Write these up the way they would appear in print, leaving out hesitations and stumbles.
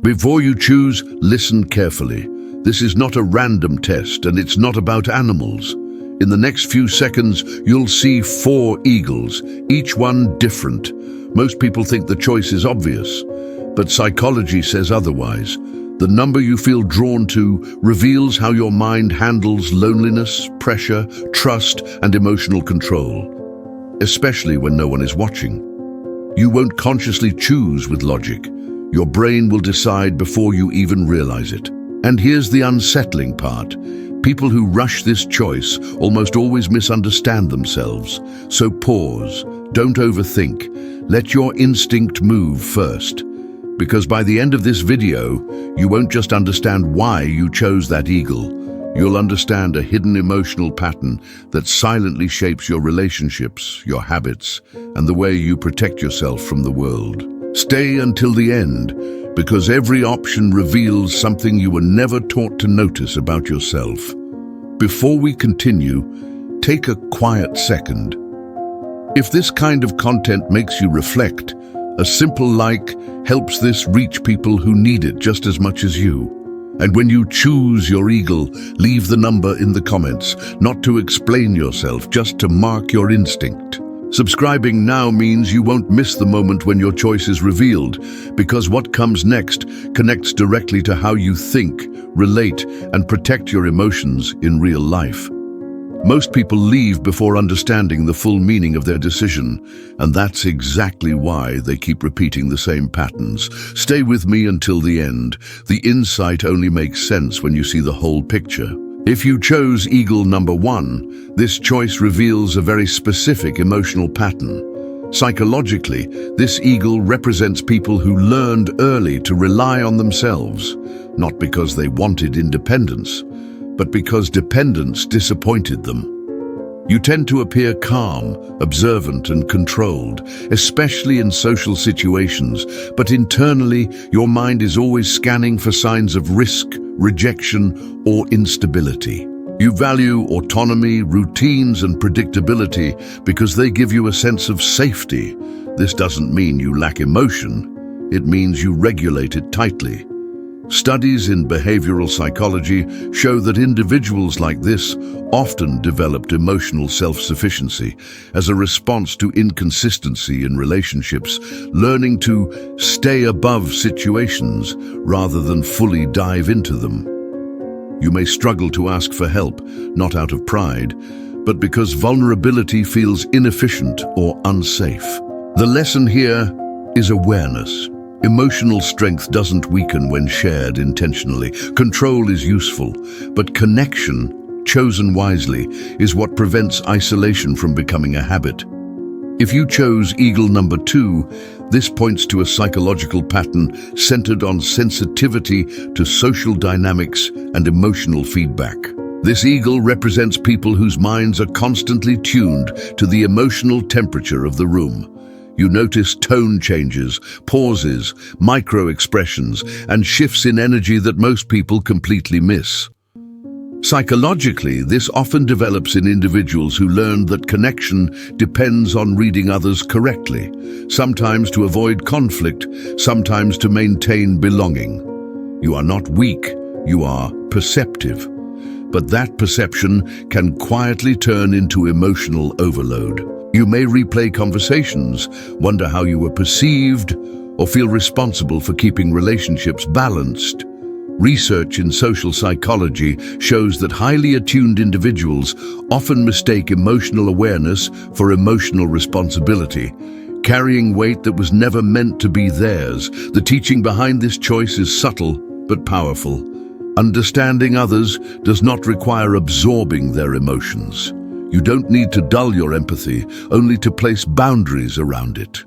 Before you choose, listen carefully. This is not a random test, and it's not about animals. In the next few seconds, you'll see 4 eagles, each one different. Most people think the choice is obvious, but psychology says otherwise. The number you feel drawn to reveals how your mind handles loneliness, pressure, trust, and emotional control, especially when no one is watching. You won't consciously choose with logic. Your brain will decide before you even realize it. And here's the unsettling part. People who rush this choice almost always misunderstand themselves. So pause, don't overthink. Let your instinct move first. Because by the end of this video, you won't just understand why you chose that eagle. You'll understand a hidden emotional pattern that silently shapes your relationships, your habits, and the way you protect yourself from the world. Stay until the end, because every option reveals something you were never taught to notice about yourself. Before we continue, take a quiet second. If this kind of content makes you reflect, a simple like helps this reach people who need it just as much as you. And when you choose your eagle, leave the number in the comments, not to explain yourself, just to mark your instinct. Subscribing now means you won't miss the moment when your choice is revealed, because what comes next connects directly to how you think, relate, and protect your emotions in real life. Most people leave before understanding the full meaning of their decision, and that's exactly why they keep repeating the same patterns. Stay with me until the end. The insight only makes sense when you see the whole picture. If you chose eagle number 1, this choice reveals a very specific emotional pattern. Psychologically, this eagle represents people who learned early to rely on themselves, not because they wanted independence, but because dependence disappointed them. You tend to appear calm, observant, and controlled, especially in social situations, but internally, your mind is always scanning for signs of risk, rejection, or instability. You value autonomy, routines, and predictability because they give you a sense of safety. This doesn't mean you lack emotion. It means you regulate it tightly. Studies in behavioral psychology show that individuals like this often developed emotional self-sufficiency as a response to inconsistency in relationships, learning to stay above situations rather than fully dive into them. You may struggle to ask for help, not out of pride, but because vulnerability feels inefficient or unsafe. The lesson here is awareness. Emotional strength doesn't weaken when shared intentionally. Control is useful, but connection, chosen wisely, is what prevents isolation from becoming a habit. If you chose eagle number 2, this points to a psychological pattern centered on sensitivity to social dynamics and emotional feedback. This eagle represents people whose minds are constantly tuned to the emotional temperature of the room. You notice tone changes, pauses, micro-expressions, and shifts in energy that most people completely miss. Psychologically, this often develops in individuals who learn that connection depends on reading others correctly, sometimes to avoid conflict, sometimes to maintain belonging. You are not weak, you are perceptive. But that perception can quietly turn into emotional overload. You may replay conversations, wonder how you were perceived, or feel responsible for keeping relationships balanced. Research in social psychology shows that highly attuned individuals often mistake emotional awareness for emotional responsibility, carrying weight that was never meant to be theirs. The teaching behind this choice is subtle but powerful. Understanding others does not require absorbing their emotions. You don't need to dull your empathy, only to place boundaries around it.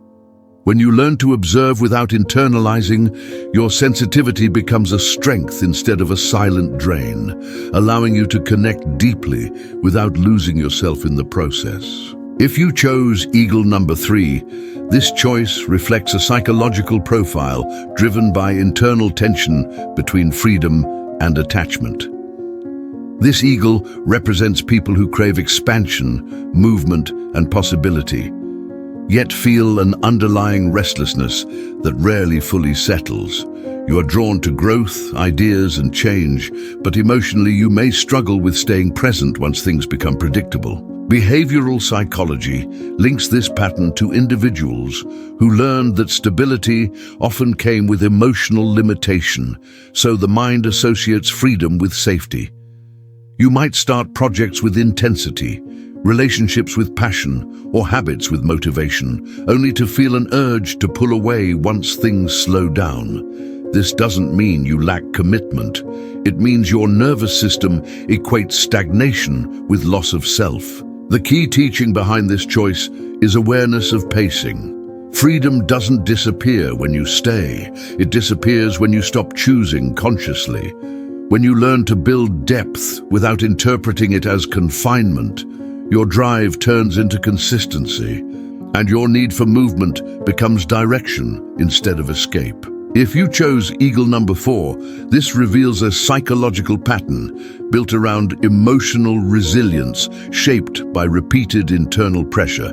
When you learn to observe without internalizing, your sensitivity becomes a strength instead of a silent drain, allowing you to connect deeply without losing yourself in the process. If you chose eagle number 3, this choice reflects a psychological profile driven by internal tension between freedom and attachment. This eagle represents people who crave expansion, movement, and possibility. yet feel an underlying restlessness that rarely fully settles. You are drawn to growth, ideas, and change, but emotionally you may struggle with staying present once things become predictable. Behavioral psychology links this pattern to individuals who learned that stability often came with emotional limitation, so the mind associates freedom with safety. You might start projects with intensity, relationships with passion, or habits with motivation, only to feel an urge to pull away once things slow down. This doesn't mean you lack commitment. It means your nervous system equates stagnation with loss of self. The key teaching behind this choice is awareness of pacing. Freedom doesn't disappear when you stay. It disappears when you stop choosing consciously. When you learn to build depth without interpreting it as confinement, your drive turns into consistency, and your need for movement becomes direction instead of escape. If you chose eagle number 4, this reveals a psychological pattern built around emotional resilience shaped by repeated internal pressure.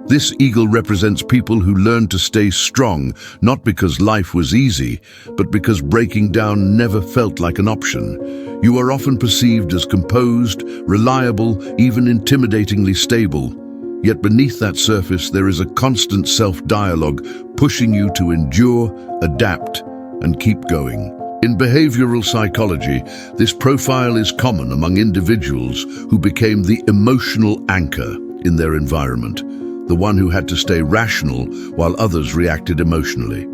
This eagle represents people who learned to stay strong, not because life was easy, but because breaking down never felt like an option. You are often perceived as composed, reliable, even intimidatingly stable. Yet beneath that surface, there is a constant self-dialogue pushing you to endure, adapt, and keep going. In behavioral psychology, this profile is common among individuals who became the emotional anchor in their environment, the one who had to stay rational while others reacted emotionally.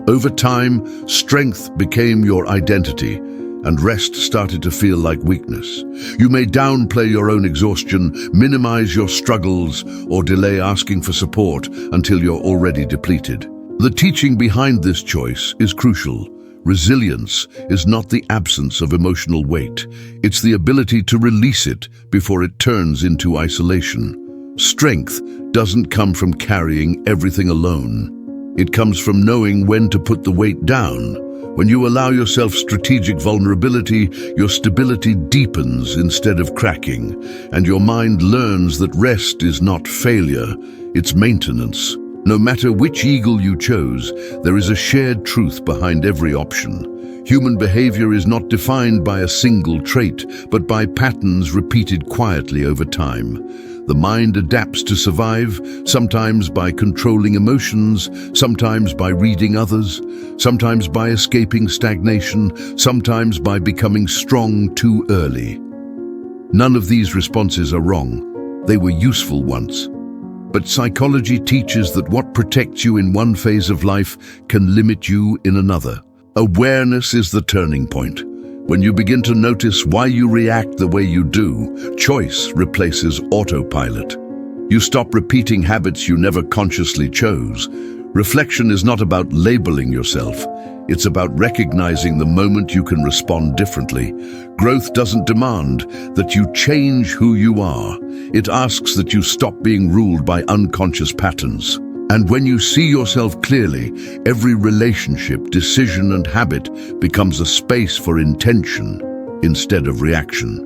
Over time, strength became your identity, and rest started to feel like weakness. You may downplay your own exhaustion, minimize your struggles, or delay asking for support until you're already depleted. The teaching behind this choice is crucial. Resilience is not the absence of emotional weight. It's the ability to release it before it turns into isolation. Strength doesn't come from carrying everything alone. It comes from knowing when to put the weight down. When you allow yourself strategic vulnerability, your stability deepens instead of cracking, and your mind learns that rest is not failure, it's maintenance. No matter which eagle you chose, there is a shared truth behind every option. Human behavior is not defined by a single trait, but by patterns repeated quietly over time. The mind adapts to survive, sometimes by controlling emotions, sometimes by reading others, sometimes by escaping stagnation, sometimes by becoming strong too early. None of these responses are wrong. They were useful once. But psychology teaches that what protects you in one phase of life can limit you in another. Awareness is the turning point. When you begin to notice why you react the way you do, choice replaces autopilot. You stop repeating habits you never consciously chose. Reflection is not about labeling yourself. It's about recognizing the moment you can respond differently. Growth doesn't demand that you change who you are. It asks that you stop being ruled by unconscious patterns. And when you see yourself clearly, every relationship, decision, and habit becomes a space for intention instead of reaction.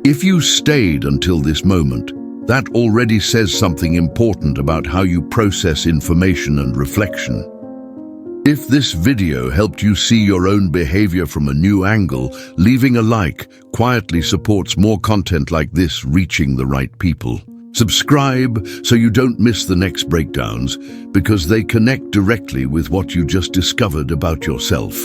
If you stayed until this moment, that already says something important about how you process information and reflection. If this video helped you see your own behavior from a new angle, leaving a like quietly supports more content like this reaching the right people. Subscribe so you don't miss the next breakdowns, because they connect directly with what you just discovered about yourself.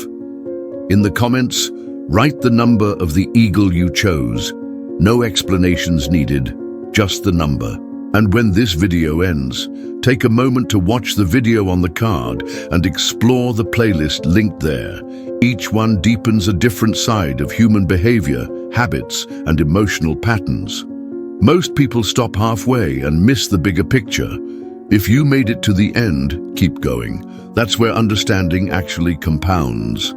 In the comments, write the number of the eagle you chose. No explanations needed, just the number. And when this video ends, take a moment to watch the video on the card and explore the playlist linked there. Each one deepens a different side of human behavior, habits, and emotional patterns. Most people stop halfway and miss the bigger picture. If you made it to the end, keep going. That's where understanding actually compounds.